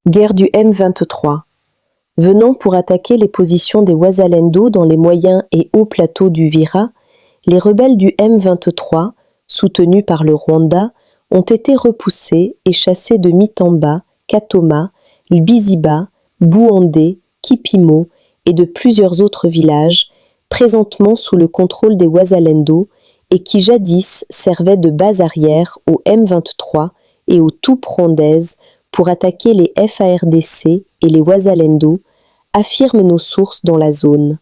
Guerre du M23. Venant pour attaquer les positions des Wazalendo dans les moyens et hauts plateaux du Vira, les rebelles du M23, soutenus par le Rwanda, ont été repoussés et chassés de Mitamba, Katoma, Biziba, Bouandé, Kipimo et de plusieurs autres villages, présentement sous le contrôle des Wazalendo et qui jadis servaient de base arrière au M23 et aux troupes rwandaises pour attaquer les FARDC et les Wazalendo, affirment nos sources dans la zone.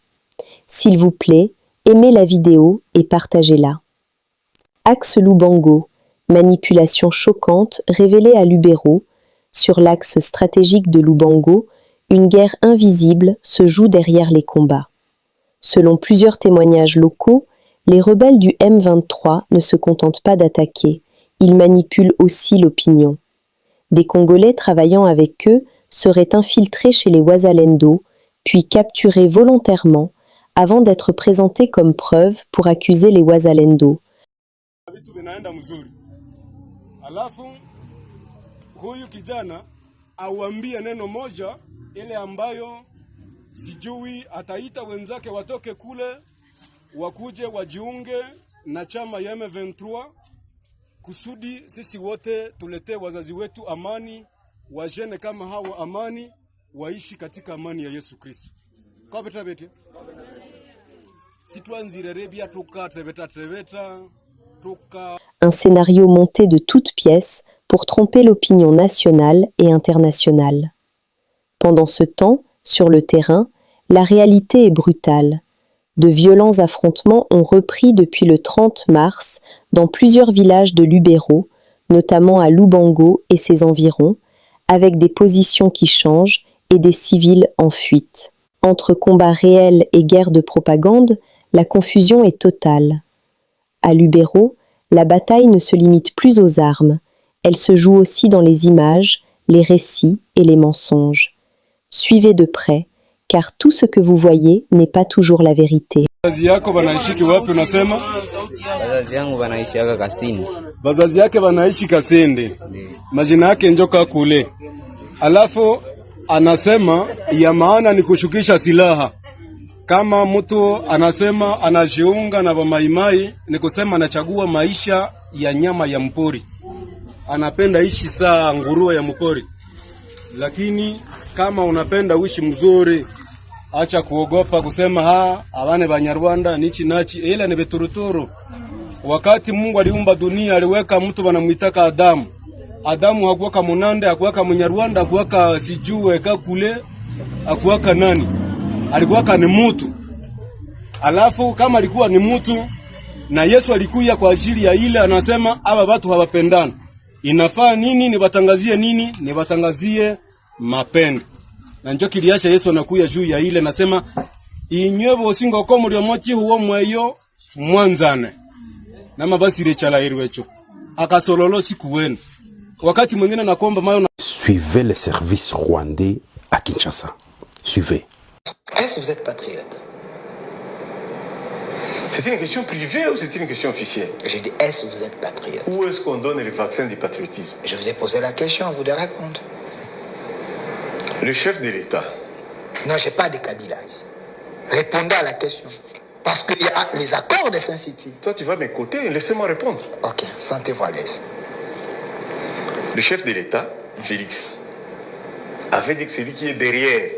S'il vous plaît, aimez la vidéo et partagez-la. Axe Lubango, manipulation choquante révélée à Lubero. Sur l'axe stratégique de Lubango, une guerre invisible se joue derrière les combats. Selon plusieurs témoignages locaux, les rebelles du M23 ne se contentent pas d'attaquer, ils manipulent aussi l'opinion. Des Congolais travaillant avec eux seraient infiltrés chez les Wazalendo, puis capturés volontairement avant d'être présentés comme preuve pour accuser les Wazalendo. Alafu huyu kijana auambie neno moja ile ambayo sijui ataita wenzake watoke kule wakuje wajiunge na chama ya M23 kusudi sisi wote tuletee wazazi wetu amani, wajene kama hawa amani, waishi katika amani ya Yesu Kristo. Kwa betabete situanzire rebia toka treveta toka. Un scénario monté de toutes pièces pour tromper l'opinion nationale et internationale. Pendant ce temps, sur le terrain, la réalité est brutale. De violents affrontements ont repris depuis le 30 mars dans plusieurs villages de Lubero, notamment à Lubango et ses environs, avec des positions qui changent et des civils en fuite. Entre combats réels et guerre de propagande, la confusion est totale. À Lubero, la bataille ne se limite plus aux armes, elle se joue aussi dans les images, les récits et les mensonges. Suivez de près, car tout ce que vous voyez n'est pas toujours la vérité. Bazazi yako wanaishiki wapi unasema? Bazazi yangu wanaishi hapa Kasindi. Bazazi yake wanaishi Kasindi. Majina yake Njoka kule. Alafu anasema ya maana ni kushukisha silaha. Kama mtu anasema anajiunga na Bamaimai ni kusema anachagua maisha ya nyama ya mpori. Anapenda ishi saa nguruwe ya mpori. Lakini kama unapenda uishi mzuri, acha kuogopa kusema abane Banyarwanda nichi nachi, ila ni beturuturu. Wakati Mungu aliumba dunia aliweka mtu wanamuitaka Adamu. Adamu hakuwaka Munande, hakuwaka Munyarwanda, hakuwaka sijue kakule, hakuwaka nani. Alikuwaka ni mtu. Alafu kama alikuwa ni mtu na Yesu alikuja kwa ajili ya ile, anasema aba watu hawapendana. Inafaa nini niwatangazie nini? Niwatangazie mapendo. Na njoo kiliacha Yesu anakuja juu ya ile, nasema inywe singo ko muri omochi huo mweyo mwanzane. Na mabasi rechala irwecho. Akasololo siku wenu. Wakati mwingine nakomba mayo na... Suivez les services rwandais à Kinshasa. Suivez. Est-ce que vous êtes patriote? C'est une question privée ou c'est une question officielle? J'ai dit, est-ce que vous êtes patriote? Où est-ce qu'on donne le vaccin du patriotisme? Je vous ai posé la question, vous devez répondre. Le chef de l'État. Non, je n'ai pas de Kabila ici. Répondez à la question. Parce qu'il y a les accords de Saint-City. Toi, tu vas m'écouter, laissez-moi répondre. Ok, sentez-vous à l'aise. Le chef de l'État, Félix, avait dit que celui qui est derrière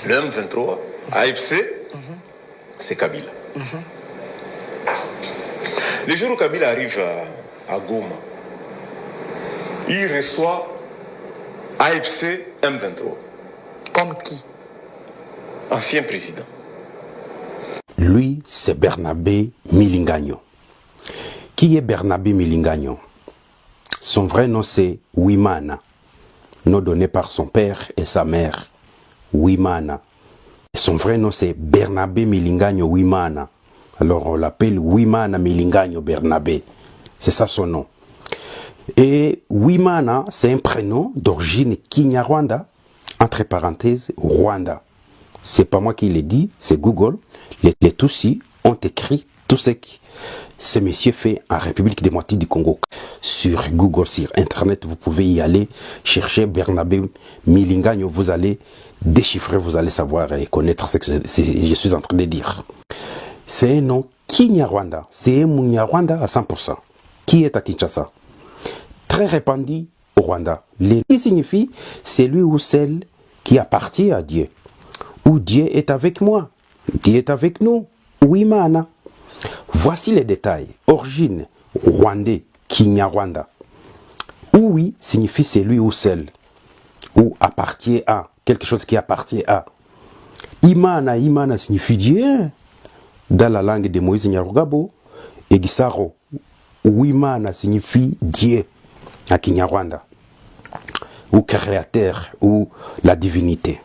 le M23, AFC, c'est Kabila. Le jour où Kabila arrive à Goma, il reçoit AFC M23. Comme qui? Ancien président. Lui, c'est Bernabé Milingagno. Qui est Bernabé Milingagno? Son vrai nom, c'est Wimana, nom donné par son père et sa mère, Wimana. Son vrai nom, c'est Bernabé Milingagno Wimana. Alors, on l'appelle Wimana Milingagno Bernabé. C'est ça son nom. Et Wimana, c'est un prénom d'origine Kinyarwanda, entre parenthèses, Rwanda. C'est pas moi qui l'ai dit, c'est Google. Les Tutsis ont écrit tout ce que ce monsieur fait en République démocratique du Congo. Sur Google, sur Internet, vous pouvez y aller, chercher Bernabé Milingagno, vous allez déchiffrer, vous allez savoir et connaître ce que je suis en train de dire. C'est un nom Kinyarwanda, c'est un Munyarwanda à 100%, qui est à Kinshasa, très répandu au Rwanda. Qui signifie celui ou celle qui appartient à Dieu, ou Dieu est avec moi, Dieu est avec nous, Wimana. Voici les détails. Origine rwandais, Kinyarwanda. Oui signifie celui ou celle, ou appartient à, quelque chose qui appartient à. Imana, Imana signifie Dieu, dans la langue de Moïse Nyarugabo. Et Gisaro, Wimana signifie Dieu, à Kinyarwanda, ou créateur, ou la divinité.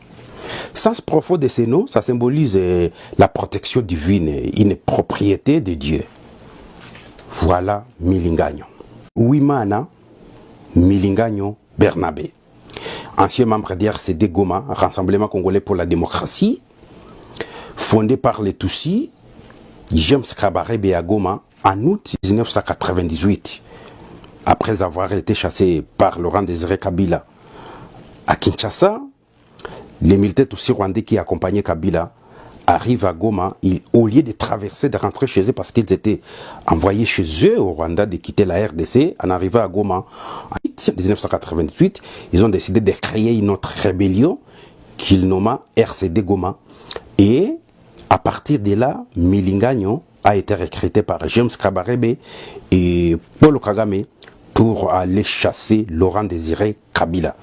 Sens profond de ces noms, ça symbolise la protection divine, une propriété de Dieu. Voilà Milingagno. Wimana Milingagno Bernabé, ancien membre d'RCD Goma, Rassemblement Congolais pour la démocratie, fondé par les Tutsis, James Kabarebe à Goma, en août 1998, après avoir été chassé par Laurent Désiré Kabila à Kinshasa. Les militaires Tutsis rwandais qui accompagnaient Kabila arrivent à Goma, au lieu de traverser, de rentrer chez eux, parce qu'ils étaient envoyés chez eux au Rwanda de quitter la RDC, en arrivant à Goma en 1998, ils ont décidé de créer une autre rébellion qu'ils nomma RCD Goma. Et à partir de là, Milingagno a été recruté par James Kabarebe et Paul Kagame pour aller chasser Laurent Désiré Kabila.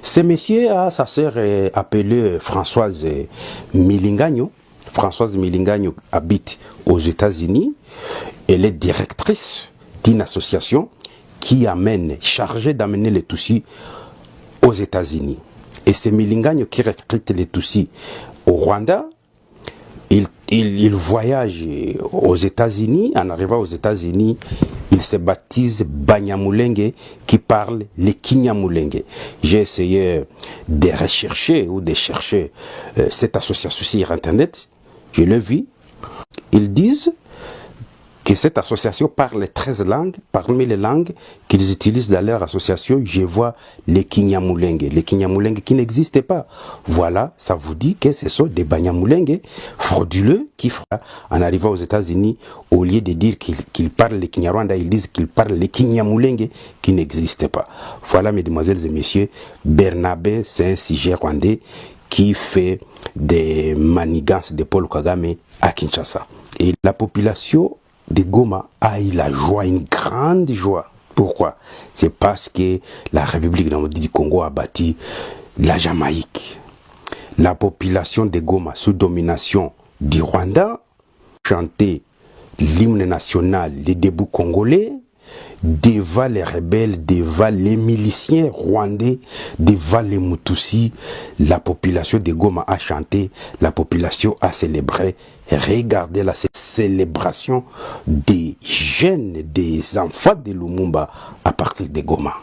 Ce monsieur a sa sœur appelée Françoise Milingagno. Françoise Milingagno habite aux États-Unis. Elle est directrice d'une association qui chargée d'amener les Tutsis aux États-Unis. Et c'est Milingagno qui recrute les Tutsis au Rwanda. Il voyage aux États-Unis. En arrivant aux États-Unis, il se baptise Banyamulenge, qui parle le Kinyamulenge. J'ai essayé de rechercher ou de chercher cette association sur Internet. Je l'ai vu. Ils disent que cette association parle 13 langues. Parmi les langues qu'ils utilisent dans leur association, je vois les Kinyamulenge. Les Kinyamulenge qui n'existaient pas. Voilà, ça vous dit que ce sont des Banyamulenge frauduleux qui, en arrivant aux États-Unis, au lieu de dire qu'ils parlent les Kinyarwanda, ils disent qu'ils parlent les Kinyamulenge qui n'existaient pas. Voilà, mesdemoiselles et messieurs, Bernabé, c'est un sujet rwandais qui fait des manigances de Paul Kagame à Kinshasa. Et la population de Goma a eu la joie, une grande joie. Pourquoi? C'est parce que la République démocratique du Congo a bâti la Jamaïque. La population de Goma, sous domination du Rwanda, chantait l'hymne national, les débuts congolais, devant les rebelles, devant les miliciens rwandais, devant les Mutusi. La population de Goma a chanté, la population a célébré. Regardez la célébration des jeunes, des enfants de Lumumba à partir de Goma.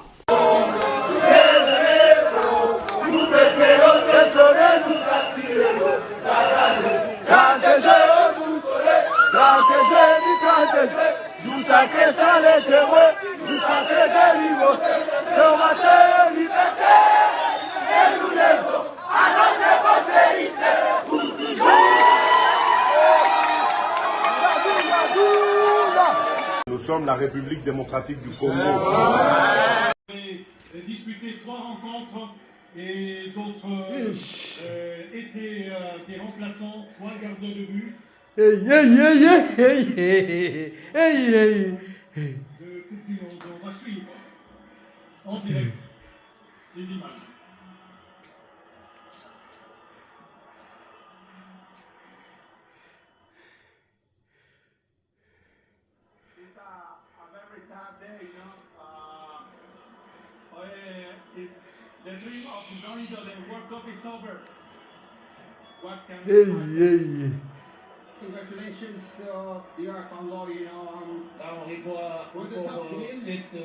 Nous sommes la République démocratique du Congo. Disputé 3 rencontres et d'autres étaient des remplaçants, 3 gardiens de but. De Coupe du Monde. On va suivre en direct ces images. It's a very sad day, you know. The dream of going to the World Cup is over. What can we do? Congratulations to DR Congo, you know. Pour cette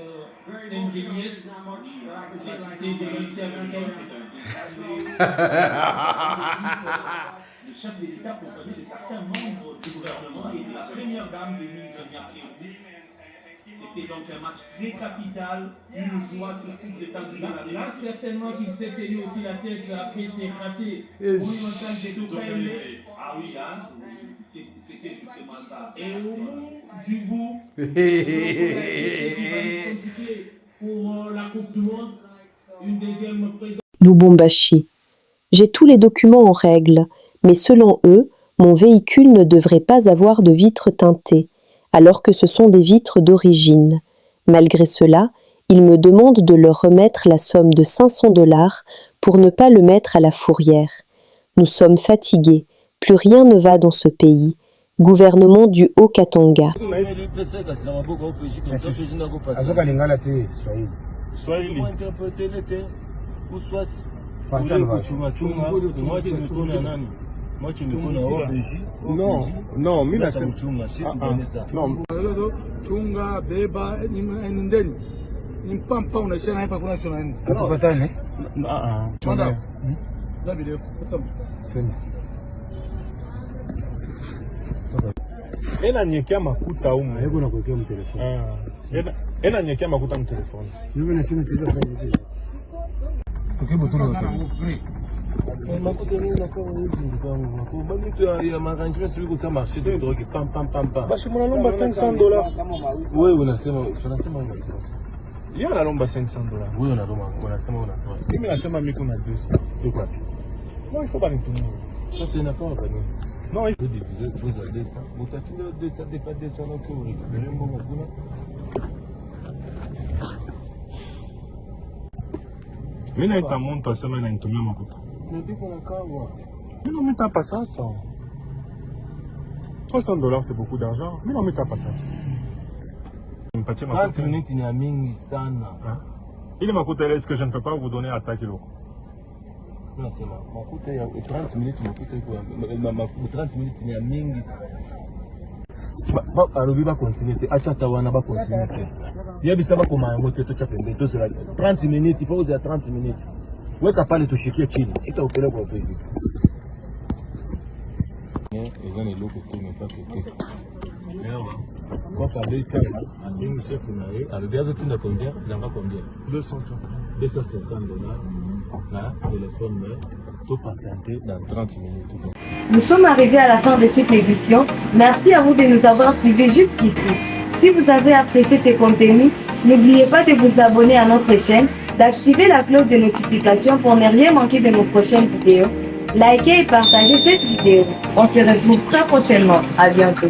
Sainte-Déliesse, la cité des lycées africaines. chef de l'État accompagné de certains membres du gouvernement et de la première dame Denise Nyakirou. C'était donc un match très capital, une joie sur toute l'étendue de la ville. Là, certainement qu'il s'est tenu aussi la tête après ses ratés. Ah oui, hein, c'était justement ça. Et au bout du bout, pour la Coupe du Monde, une deuxième présence. Lubumbashi. J'ai tous les documents en règle, mais selon eux, mon véhicule ne devrait pas avoir de vitres teintées, alors que ce sont des vitres d'origine. Malgré cela, ils me demandent de leur remettre la somme de $500 pour ne pas le mettre à la fourrière. Nous sommes fatigués, plus rien ne va dans ce pays. Gouvernement du Haut-Katanga. Non, mimi nasema chunga beba ndeni ni mpampa unashana hapa kuna sio nani tukatane chunga za video ena nyekia makuta umu hebu na kuwekea mtelefoni ena nyekia makuta mtelefoni sio mimi nasema tiza kwa hizi tukibu tu makuta nini na kama hivi ndugu kwa mtu ya maranjement celui que ça marché de drogue pam pam pam pam basi mnalomba $500 wewe unasema yeye analomba $500 wewe unasema unatoa mimi nasema mimi kuna dosi yuko wapi non il faut pas nitumie sasa inakuwa kwa nini non il faut diviser vous avez ça mutatinda 200 des fois 200 donc vous récupérez un bon kuna mimi naita mtu asema inanitumia makuta mais non, mais t'as pas ça. $300 c'est beaucoup d'argent. Mais non, mais t'as pas ça. 30 minutes, il y a mingi sana. Il est ma coûte, est-ce que je ne peux pas vous donner à ta kilo? Non, c'est ma coûte, 30 minutes, ma coûte, 30 minutes, il y a mingi. Alors, il va continuer. Achatawana va continuer. Il y a des sabbats comme un mot que tu as fait. 30 minutes, il faut dire 30 minutes. Ouais, t'as pas les toucher qui est qui? Si t'as opéré pour le plaisir. Les gens les locaux qui me font que quand parler de ça, c'est une chef qui alors bien autres de combien? Il en va combien? $250. Là, téléphone, tout patienter dans 30 minutes. Nous sommes arrivés à la fin de cette édition. Merci à vous de nous avoir suivis jusqu'ici. Si vous avez apprécié ces contenus, n'oubliez pas de vous abonner à notre chaîne, d'activer la cloche de notification pour ne rien manquer de nos prochaines vidéos. Likez et partagez cette vidéo. On se retrouve très prochainement. À bientôt.